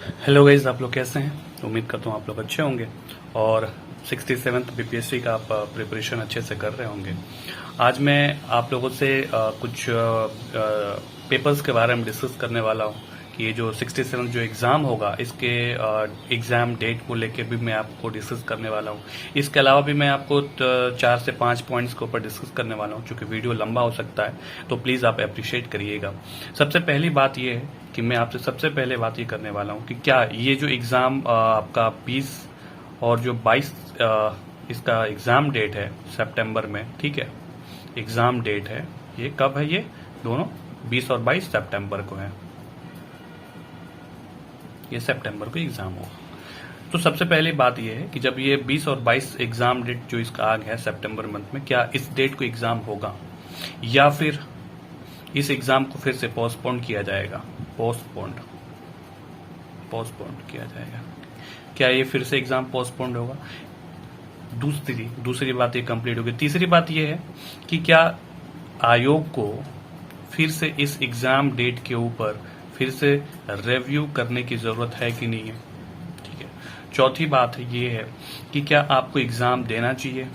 Hello guys, आप लोग कैसे हैं? उम्मीद करता हूँ आप लोग अच्छे होंगे और 67th बीपीएससी का आप प्रिपरेशन अच्छे से कर रहे होंगे। आज मैं आप लोगों से कुछ पेपर्स के बारे में डिस्कस करने वाला हूँ कि ये जो 67 जो एग्ज़ाम होगा इसके एग्ज़ाम डेट को लेके भी मैं आपको डिस्कस करने वाला हूँ। इसके अलावा भी मैं आपको 4 से 5 पॉइंट्स के ऊपर डिस्कस करने वाला हूँ। चूँकि वीडियो लंबा हो सकता है तो प्लीज़ आप अप्रिशिएट करिएगा। सबसे पहली बात ये है कि मैं आपसे सबसे पहले बात ये करने वाला हूँ कि क्या ये जो एग्ज़ाम आपका 20 और जो 22 इसका एग्ज़ाम डेट है सितंबर में, ठीक है, एग्ज़ाम डेट है, ये कब है? ये दोनों 20 और 22 सितंबर को है। ये सितंबर को एग्ज़ाम होगा। तो सबसे पहली बात ये है कि जब ये 20 और 22 एग्ज़ाम डेट जो इसका आ गया है सितंबर मंथ में, क्या इस डेट को एग्ज़ाम होगा या फिर इस एग्ज़ाम को फिर से पोस्टपोन किया जाएगा? पोस्टपोन्ड किया जाएगा। क्या ये फिर से एग्ज़ाम पोस्टपोन्ड होगा? दूसरी बात ये कंप्लीट होगी। तीसरी बात ये है कि क्या आयोग को फिर से इस एग्ज़ाम डेट के ऊपर फिर से रिव्यू करने की ज़रूरत है कि नहीं है? ठीक है। चौथी बात ये है कि क्या आपको एग्ज़ाम देना चाहिए,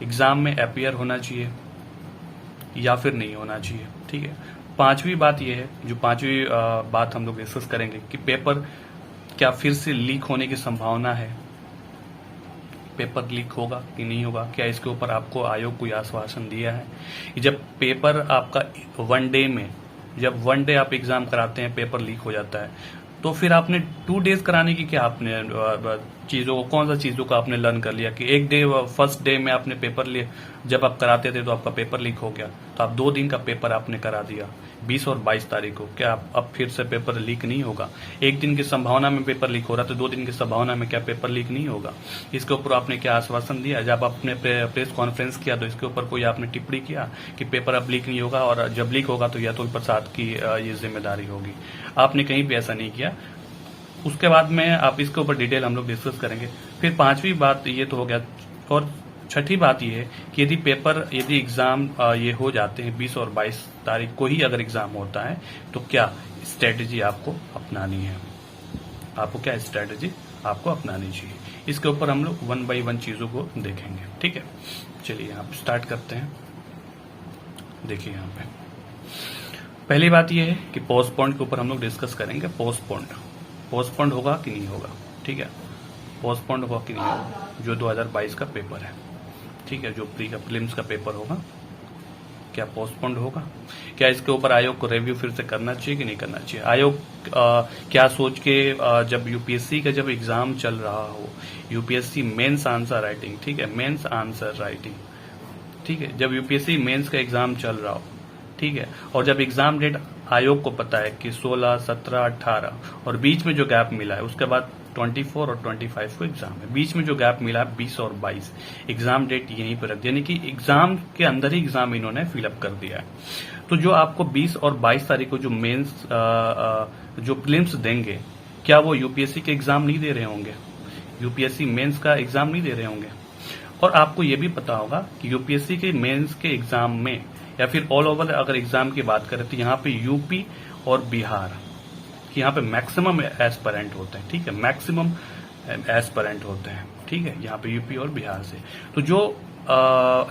एग्ज़ाम में अपीयर होना चाहिए या फिर नहीं होना चाहिए? ठीक है। पांचवी बात यह है, जो पांचवी बात हम लोग डिस्कस करेंगे कि पेपर क्या फिर से लीक होने की संभावना है? पेपर लीक होगा कि नहीं होगा? क्या इसके ऊपर आपको आयोग कोई आश्वासन दिया है? जब पेपर आपका जब वन डे आप एग्जाम कराते हैं, पेपर लीक हो जाता है, तो फिर आपने 2 डेज कराने की क्या आपने कौन सा चीजों को आपने लर्न कर लिया कि एक डे फर्स्ट डे में आपने पेपर लिए, जब आप कराते थे तो आपका पेपर लीक हो गया, तो आप 2 दिन का पेपर आपने करा दिया 20 और 22 तारीख को। क्या अब फिर से पेपर लीक नहीं होगा? एक दिन की संभावना में पेपर लीक हो रहा, तो 2 दिन की संभावना में क्या पेपर लीक नहीं होगा? इसके ऊपर आपने क्या आश्वासन दिया? जब आपने प्रेस कॉन्फ्रेंस किया तो इसके ऊपर कोई आपने टिप्पणी किया कि पेपर अब लीक नहीं होगा और जब लीक होगा तो अतुल प्रसाद की ये जिम्मेदारी होगी? आपने कहीं भी ऐसा नहीं किया। उसके बाद में आप इसके ऊपर डिटेल हम लोग डिस्कस करेंगे। फिर पांचवी बात ये तो हो गया, और छठी बात ये है कि यदि एग्जाम ये हो जाते हैं 20 और 22 तारीख को ही अगर एग्जाम होता है, तो क्या स्ट्रेटेजी आपको अपनानी है? आपको क्या स्ट्रेटेजी आपको अपनानी चाहिए? इसके ऊपर हम लोग 1 बाय 1 चीजों को देखेंगे। ठीक है, चलिए आप स्टार्ट करते हैं। देखिए यहाँ पे पहली बात यह है कि पोस्टपोन्ड के ऊपर हम लोग डिस्कस करेंगे। पोस्टपोन्ड होगा कि नहीं होगा? ठीक है, पोस्टपोन्ड होगा कि नहीं होगा जो 2022 का पेपर है, ठीक है, जो प्रीलिम्स का पेपर होगा, क्या पोस्टपोन्ड होगा? क्या इसके ऊपर आयोग को रिव्यू फिर से करना चाहिए कि नहीं करना चाहिए? आयोग क्या सोच के जब यूपीएससी का जब एग्जाम चल रहा हो, यूपीएससी मेंस आंसर राइटिंग, ठीक है, मेंस आंसर राइटिंग, ठीक है, जब यूपीएससी मेंस का एग्जाम चल रहा हो, ठीक है, और जब एग्जाम डेट आयोग को पता है कि 16, 17, 18 और बीच में जो गैप मिला है, उसके बाद 24 और 25 को एग्जाम है, बीच में जो गैप मिला है 20 और 22, एग्जाम डेट यहीं पर रख दिया, यानी कि एग्जाम के अंदर ही एग्जाम इन्होंने फिलअप कर दिया है। तो जो आपको 20 और 22 तारीख को जो मेंस जो प्रीलिम्स देंगे, क्या वो यूपीएससी के एग्जाम नहीं दे रहे होंगे? यूपीएससी मेंस का एग्जाम नहीं दे रहे होंगे? और आपको ये भी पता होगा कि यूपीएससी के मेंस के एग्जाम में या फिर ऑल ओवर अगर एग्जाम की बात करें तो यहाँ पे यूपी और बिहार, यहाँ पे मैक्सिमम एस्पिरेंट होते हैं, ठीक है, मैक्सिमम एस्पिरेंट होते हैं, ठीक है, यहाँ पे यूपी और बिहार से। तो जो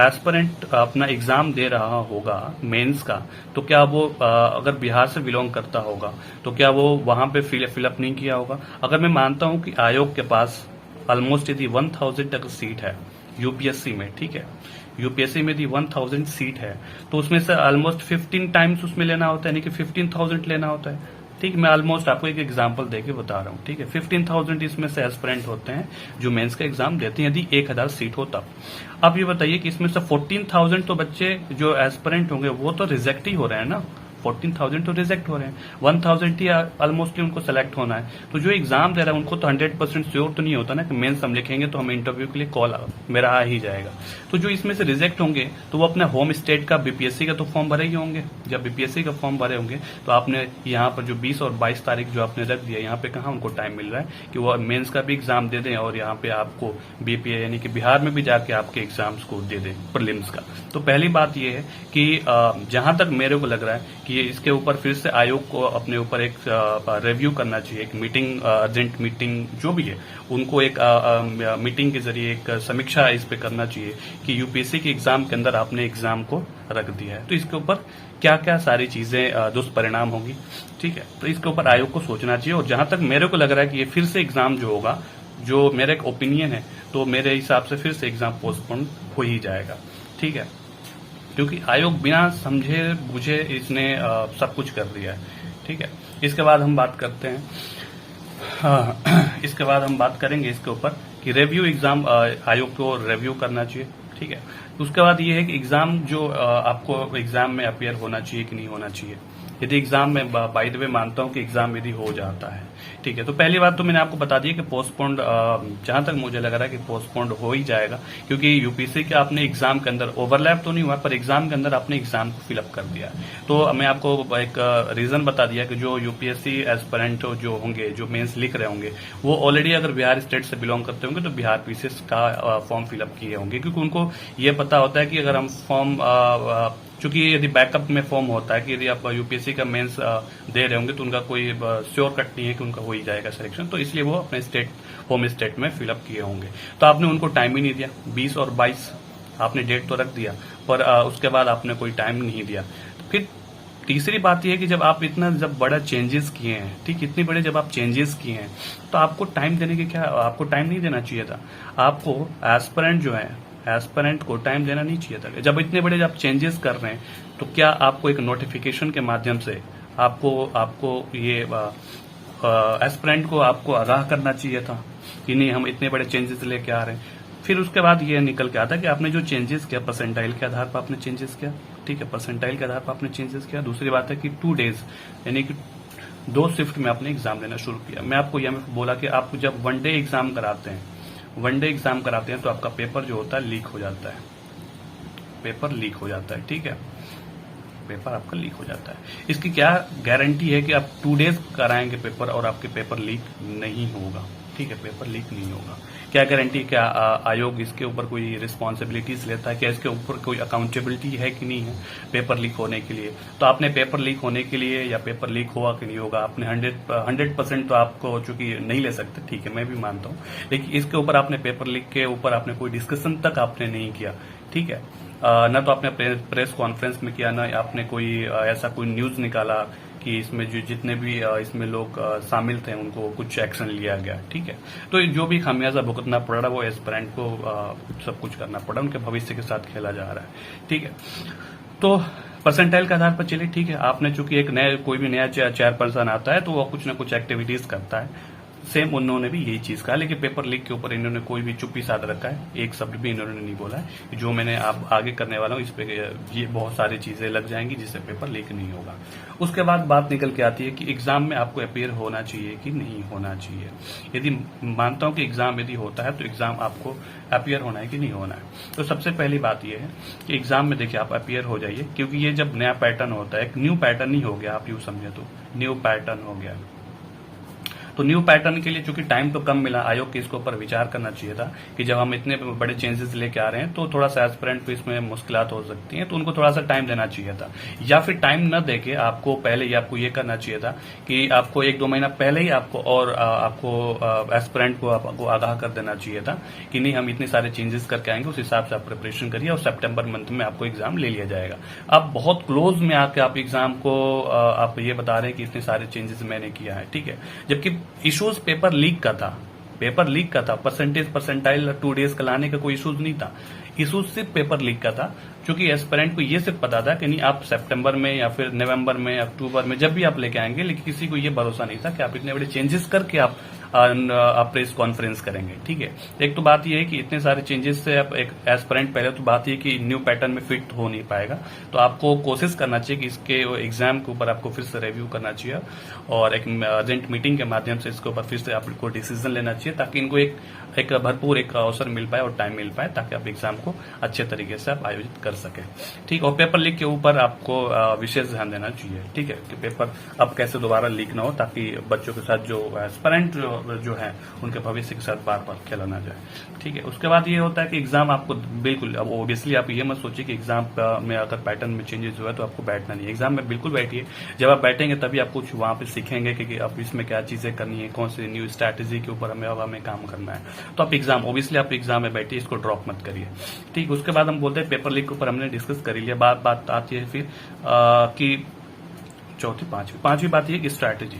एस्पिरेंट अपना एग्जाम दे रहा होगा मेंस का, तो क्या वो अगर बिहार से बिलोंग करता होगा तो क्या वो वहां पे फिलअप नहीं किया होगा? अगर मैं मानता हूं कि आयोग के पास ऑलमोस्ट यदि 1000 तक सीट है यूपीएससी में, ठीक है, यूपीएससी में यदि 1000 सीट है तो उसमें से ऑलमोस्ट 15 टाइम्स उसमें लेना होता है, यानी कि 15,000 लेना होता है, ठीक है। मैं ऑलमोस्ट आपको एक एग्जांपल देके बता रहा हूँ, ठीक है, 15,000 इसमें से एस्पिरेंट होते हैं जो मेंस का एग्जाम देते हैं, यदि 1000 सीट हो तब। अब ये बताइए कि इसमें से 14,000 तो बच्चे जो एस्पिरेंट होंगे वो तो रिजेक्ट ही हो रहे हैं ना, 14,000 तो रिजेक्ट हो रहे हैं, 1,000 ही ऑलमोस्ट उनको सेलेक्ट होना है। तो जो एग्जाम दे रहा है उनको तो 100% श्योर तो नहीं होता ना कि मेंस हम लिखेंगे तो हम इंटरव्यू के लिए कॉल मेरा आ ही जाएगा। तो जो इसमें से रिजेक्ट होंगे तो वो अपने होम स्टेट का बीपीएससी का तो फॉर्म भरे ही होंगे। जब बीपीएससी का फॉर्म भरे होंगे तो आपने यहाँ पर जो 20 और 22 तारीख जो आपने रख दिया, यहाँ पे कहाँ उनको टाइम मिल रहा है कि वो मेंस का भी एग्जाम दे दें और यहाँ पे आपको बीपीए यानी कि बिहार में भी जाके आपके एग्जाम्स को दे दें प्रीलिम्स का। तो पहली बात ये है कि जहां तक मेरे को लग रहा है कि ये इसके ऊपर फिर से आयोग को अपने ऊपर एक रिव्यू करना चाहिए, एक मीटिंग, अर्जेंट मीटिंग जो भी है, उनको एक मीटिंग के जरिए एक समीक्षा इस पे करना चाहिए कि यूपीएससी के एग्जाम के अंदर आपने एग्जाम को रख दिया है तो इसके ऊपर क्या क्या सारी चीजें दुष्परिणाम होंगी। ठीक है, तो इसके ऊपर आयोग को सोचना चाहिए। और जहां तक मेरे को लग रहा है कि ये फिर से एग्जाम जो होगा, जो मेरा एक ओपिनियन है, तो मेरे हिसाब से फिर से एग्जाम पोस्टपोन हो ही जाएगा। ठीक है, क्योंकि आयोग बिना समझे बुझे इसने सब कुछ कर दिया है। ठीक है, इसके बाद हम बात करते हैं, इसके बाद हम बात करेंगे इसके ऊपर कि रिव्यू एग्जाम आयोग को रिव्यू करना चाहिए। ठीक है, उसके बाद ये है कि एग्जाम जो आपको एग्जाम में अपियर होना चाहिए कि नहीं होना चाहिए। यदि एग्जाम में, बाय द वे मानता हूं कि एग्जाम यदि हो जाता है, ठीक है, तो पहली बात तो मैंने आपको बता दी कि पोस्टपोन्ड, जहां तक मुझे लग रहा है कि पोस्टपोन्ड हो ही जाएगा, क्योंकि यूपीएससी के आपने एग्जाम के अंदर ओवरलैप तो नहीं हुआ, पर एग्जाम के अंदर आपने एग्जाम को फिलअप कर दिया। तो मैं आपको एक रीजन बता दिया कि जो यूपीएससी एस्पिरेंट जो होंगे, जो मेंस लिख रहे होंगे, वो ऑलरेडी अगर बिहार स्टेट से बिलोंग करते होंगे तो बिहार पीसीएस का फॉर्म फिलअप किए होंगे, क्योंकि उनको ये पता होता है कि अगर हम फॉर्म, चूंकि यदि बैकअप में फॉर्म होता है कि यदि आप यूपीएससी का मेंस दे रहे होंगे तो उनका कोई श्योर कट नहीं है कि उनका हो ही जाएगा सिलेक्शन, तो इसलिए वो अपने स्टेट, होम स्टेट में फिलअप किए होंगे। तो आपने उनको टाइम ही नहीं दिया, 20 और 22 आपने डेट तो रख दिया, पर उसके बाद आपने कोई टाइम नहीं दिया। फिर तीसरी बात यह है कि जब आप इतना जब बड़ा चेंजेस किए हैं, ठीक, इतने बड़े जब आप चेंजेस किए हैं तो आपको टाइम देने की क्या, आपको टाइम नहीं देना चाहिए था। आपको एस्पिरेंट जो है, एस्पिरेंट को टाइम देना नहीं चाहिए था। जब इतने बड़े जब चेंजेस कर रहे हैं तो क्या आपको एक नोटिफिकेशन के माध्यम से आपको ये एस्पिरेंट को आपको आगाह करना चाहिए था कि नहीं, हम इतने बड़े चेंजेस लेके आ रहे हैं। फिर उसके बाद ये निकल के आता कि आपने जो चेंजेस किया परसेंटाइल के आधार पर आपने चेंजेस किया। ठीक है, परसेंटाइल के आधार पर आपने चेंजेस किया। दूसरी बात है कि 2 डेज यानी कि 2 शिफ्ट में आपने एग्जाम लेना शुरू किया। मैं आपको यह बोला कि आप जब 1 डे एग्जाम कराते हैं, 1 डे एग्जाम कराते हैं तो आपका पेपर जो होता है लीक हो जाता है, पेपर लीक हो जाता है। ठीक है, पेपर आपका लीक हो जाता है। इसकी क्या गारंटी है कि आप 2 डेज कराएंगे पेपर और आपके पेपर लीक नहीं होगा। ठीक है, पेपर लीक नहीं होगा। क्या गारंटी, क्या आयोग इसके ऊपर कोई रिस्पॉन्सिबिलिटीज लेता है, क्या इसके ऊपर कोई अकाउंटेबिलिटी है कि नहीं है पेपर लीक होने के लिए। तो आपने पेपर लीक होने के लिए या पेपर लीक हुआ कि नहीं होगा, आपने 100% तो आपको चूंकि नहीं ले सकते, ठीक है, मैं भी मानता हूं, लेकिन इसके ऊपर आपने पेपर लीक के ऊपर आपने कोई डिस्कशन तक आपने नहीं किया। ठीक है, न तो आपने प्रेस कॉन्फ्रेंस में किया, न आपने कोई ऐसा कोई न्यूज निकाला कि इसमें जो जितने भी इसमें लोग शामिल थे उनको कुछ एक्शन लिया गया। ठीक है, तो जो भी खामियाजा भुगतना पड़ रहा है वो एस्पिरेंट को सब कुछ करना पड़ा, उनके भविष्य के साथ खेला जा रहा है। ठीक है, तो परसेंटाइल के आधार पर चलिए, ठीक है, आपने चूंकि एक नया, कोई भी नया चेयरपर्सन आता है तो वो कुछ न कुछ एक्टिविटीज करता है, सेम उन्होंने भी यही चीज कहा, लेकिन पेपर लीक के ऊपर इन्होंने कोई भी चुप्पी साध रखा है, एक शब्द भी इन्होंने नहीं बोला है। जो मैंने आप आगे करने वाला हूं इस पे ये बहुत सारी चीजें लग जाएंगी जिससे पेपर लीक नहीं होगा। उसके बाद बात निकल के आती है कि एग्जाम में आपको अपियर होना चाहिए कि नहीं होना चाहिए। यदि मानता हूं कि एग्जाम यदि होता है तो एग्जाम आपको अपियर होना है कि नहीं होना है। तो सबसे पहली बात यह है कि एग्जाम में देखिए आप अपियर हो जाइए, क्योंकि ये जब नया पैटर्न होता है, एक न्यू पैटर्न ही हो गया, आप यूं समझे तो न्यू पैटर्न हो गया। तो न्यू पैटर्न के लिए चूंकि टाइम तो कम मिला, आयोग के इसके ऊपर विचार करना चाहिए था कि जब हम इतने बड़े चेंजेस लेके आ रहे हैं तो थोड़ा सा एस्पिरेंट को इसमें मुश्किलात हो सकती हैं, तो उनको थोड़ा सा टाइम देना चाहिए था। या फिर टाइम न देके आपको पहले ही आपको ये करना चाहिए था कि आपको 1-2 महीना पहले ही आपको एस्पिरेंट को आपको आगाह कर देना चाहिए था कि नहीं, हम इतने सारे चेंजेस करके आएंगे, उस हिसाब से आप प्रिपरेशन करिए और सितंबर मंथ में आपको एग्जाम ले लिया जाएगा। अब बहुत क्लोज में आके आप एग्जाम को आप ये बता रहे हैं कि इतने सारे चेंजेस मैंने किया है। ठीक है, जबकि इश्यूज पेपर लीक का था, पेपर लीक का था, परसेंटाइल 2 डेज का लाने का कोई इश्यूज नहीं था, इश्यूज सिर्फ पेपर लीक का था। क्योंकि एस्पिरेंट को ये सिर्फ पता था कि नहीं, आप सितंबर में या फिर नवंबर में, अक्टूबर में जब भी आप लेके आएंगे, लेकिन किसी को ये भरोसा नहीं था कि आप इतने बड़े चेंजेस करके आप प्रेस कॉन्फ्रेंस करेंगे। ठीक है, एक तो बात यह है कि इतने सारे चेंजेस से आप एक एस्पिरेंट, पहले तो बात यह कि न्यू पैटर्न में फिट हो नहीं पाएगा, तो आपको कोशिश करना चाहिए कि इसके एग्जाम के ऊपर आपको फिर से रिव्यू करना चाहिए और एक अर्जेंट मीटिंग के माध्यम से इसके ऊपर फिर से आपको डिसीजन लेना चाहिए, ताकि इनको एक भरपूर एक अवसर मिल पाए और टाइम मिल पाए, ताकि आप एग्जाम को अच्छे तरीके से आप आयोजित कर सके। ठीक, और पेपर लीक के ऊपर आपको विशेष ध्यान देना चाहिए। ठीक है, कि पेपर अब कैसे दोबारा लीक ना हो, ताकि बच्चों के साथ जो एस्पिरेंट जो है उनके भविष्य के साथ बार बार खेला ना जाए। ठीक है, उसके बाद ये होता है कि एग्जाम आपको बिल्कुल, अब ऑब्वियसली आप ये मत सोचिए कि एग्जाम में अगर पैटर्न में चेंजेस हुआ तो आपको बैठना नहीं है। एग्जाम में बिल्कुल बैठिए, जब आप बैठेंगे तभी आप कुछ वहां पे सीखेंगे कि अब इसमें क्या चीजें करनी है, कौन सी न्यू स्ट्रैटेजी के ऊपर हमें काम करना है। तो आप एग्जाम, ऑब्वियसली आप एग्जाम में बैठिए, इसको ड्रॉप मत करिए। ठीक, उसके बाद हम बोलते हैं पेपर लीक के ऊपर हमने डिस्कस कर लिया। बात आती है फिर कि पांचवी बात ये कि स्ट्रैटेजी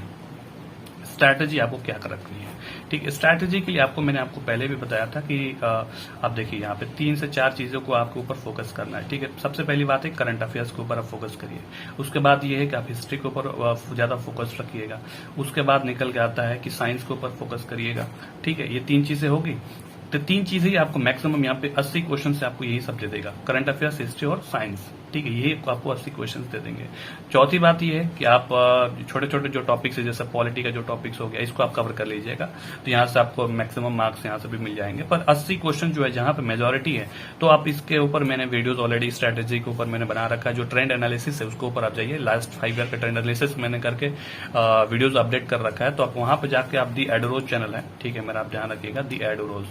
आपको क्या कर रखनी है। ठीक है, स्ट्रैटेजी के लिए मैंने आपको पहले भी बताया था कि आप देखिए यहाँ पे 3 से 4 चीजों को आपके ऊपर फोकस करना है। ठीक है, सबसे पहली बात है करंट अफेयर्स के ऊपर आप फोकस करिए। उसके बाद ये है कि आप हिस्ट्री के ऊपर ज्यादा फोकस रखिएगा। उसके बाद निकल के आता है कि साइंस के ऊपर फोकस करिएगा। ठीक है, ये 3 चीजें होगी, तो 3 चीजें ही आपको मैक्सिमम यहाँ पे 80 क्वेश्चन से आपको यही सब दे देगा, करंट अफेयर्स, हिस्ट्री और साइंस। ठीक है, ये आपको 80 क्वेश्चन दे देंगे। चौथी बात ये है कि आप छोटे छोटे जो टॉपिक्स है, जैसे पॉलिटी का जो टॉपिक्स हो गया, इसको आप कवर कर लीजिएगा, तो यहाँ से आपको मैक्सिमम मार्क्स यहाँ से भी मिल जाएंगे। पर 80 क्वेश्चन जो है जहां पे मेजोरिटी है, तो आप इसके ऊपर मैंने वीडियोस ऑलरेडी स्ट्रेटेजी के ऊपर मैंने बना रखा है। जो ट्रेंड एनालिसिस है उसके ऊपर आप जाइए, लास्ट 5 ईयर का ट्रेंड एनालिसिस मैंने करके वीडियोज अपडेट कर रखा है। तो आप वहां पे जाके आप दी एडोरोज चैनल है, ठीक है, मेरा आप ध्यान रखिएगा, दी एडोरोज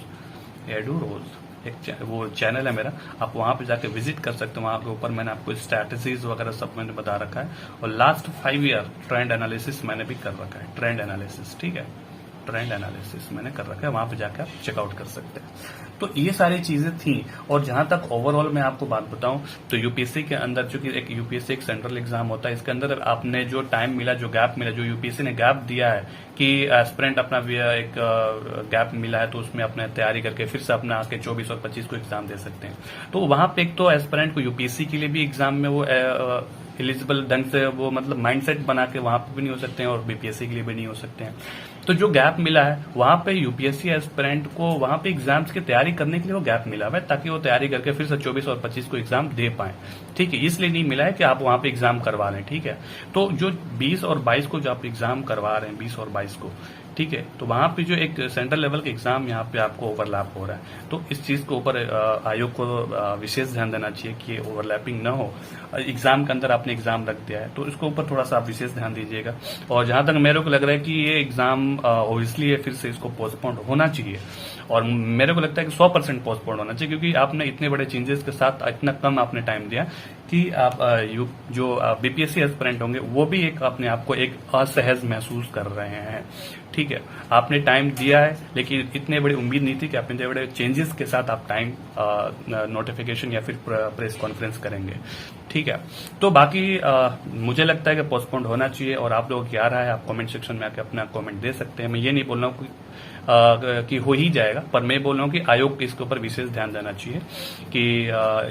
एक वो चैनल है मेरा, आप वहां पे जाके विजिट कर सकते हो। वहां के ऊपर मैंने आपको स्ट्रैटेजीज वगैरह सब मैंने बता रखा है, और लास्ट 5 ईयर ट्रेंड एनालिसिस मैंने भी कर रखा है। ट्रेंड एनालिसिस, ठीक है, ट्रेंड एनालिसिस मैंने कर रखा है, वहां पे जाकर आप चेकआउट कर सकते हैं। तो ये सारी चीजें थी। और जहां तक ओवरऑल मैं आपको बात बताऊं, तो यूपीएससी के अंदर, चूंकि एक यूपीएससी एक सेंट्रल एग्जाम होता है, इसके अंदर आपने जो टाइम मिला, जो गैप मिला, जो यूपीएससी ने गैप दिया है कि एस्पिरेंट अपना एक गैप मिला है, तो उसमें अपने तैयारी करके फिर से अपना आके 24 और 25 को एग्जाम दे सकते हैं। तो वहां पे एक तो एस्पिरेंट को यूपीएससी के लिए भी एग्जाम में वो एलिजिबल ढंग से वो मतलब माइंडसेट बना के वहां पे भी नहीं हो सकते हैं, और बीपीएससी के लिए भी नहीं हो सकते हैं। तो जो गैप मिला है वहां पे यूपीएससी एस्पिरेंट को वहां पे एग्जाम्स की तैयारी करने के लिए वो गैप मिला है, ताकि वो तैयारी करके फिर से 24 और 25 को एग्जाम दे पाए। ठीक है, इसलिए नहीं मिला है कि आप वहां पे एग्जाम करवा लें। ठीक है, तो जो 20 और 22 को जो आप एग्जाम करवा रहे हैं, 20 और 22 को, ठीक है, तो वहां पे जो एक सेंट्रल लेवल के एग्जाम यहाँ पे आपको ओवरलैप हो रहा है, तो इस चीज के ऊपर आयोग को विशेष ध्यान देना चाहिए कि ये ओवरलैपिंग न हो। एग्जाम के अंदर आपने एग्जाम रख दिया है, तो इसके ऊपर थोड़ा सा आप विशेष ध्यान दीजिएगा। और जहां तक मेरे को लग रहा है कि ये एग्जाम ऑब्वियसली फिर से इसको पोस्टपोन होना चाहिए, और मेरे को लगता है कि 100% पोस्टपोन होना चाहिए, क्योंकि आपने इतने बड़े चेंजेस के साथ इतना कम आपने टाइम दिया कि आप जो बीपीएससी एस्पिरेंट होंगे वो भी एक अपने आप को एक असहज महसूस कर रहे हैं। ठीक है, आपने टाइम दिया है, लेकिन इतने बड़ी उम्मीद नहीं थी कि आप इतने बड़े चेंजेस के साथ आप टाइम नोटिफिकेशन या फिर प्रेस कॉन्फ्रेंस करेंगे। ठीक है, तो बाकी मुझे लगता है कि पोस्टपोन होना चाहिए, और आप लोग क्या रहा है आप कमेंट सेक्शन में आके अपना कमेंट दे सकते हैं। मैं ये नहीं बोल रहा हूँ कि हो ही जाएगा, पर मैं बोल रहा हूँ कि आयोग इसके ऊपर विशेष ध्यान देना चाहिए कि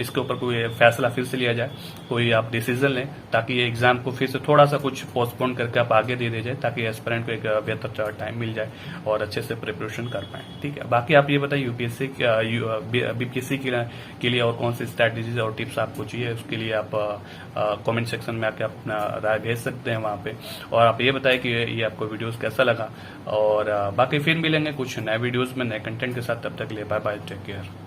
इसके ऊपर कोई फैसला फिर से लिया जाए, कोई आप डिसीजन लें, ताकि ये एग्जाम को फिर से थोड़ा सा कुछ पोस्टपोन करके आप आगे दे जाए, ताकि एस्पिरेंट को एक बेहतर टाइम मिल जाए और अच्छे से प्रिपरेशन कर पाए। ठीक है, बाकी आप ये बताइए यूपीएससी बीपीएससी के लिए और कौन सी स्ट्रैटेजीज और टिप्स आपको चाहिए, उसके लिए आप कमेंट सेक्शन में आके अपना राय भेज सकते हैं वहां पे। और आप ये बताएं कि ये आपको वीडियोस कैसा लगा, और बाकी फिर मिलेंगे कुछ नए वीडियोस में नए कंटेंट के साथ। तब तक के लिए बाय बाय, टेक केयर।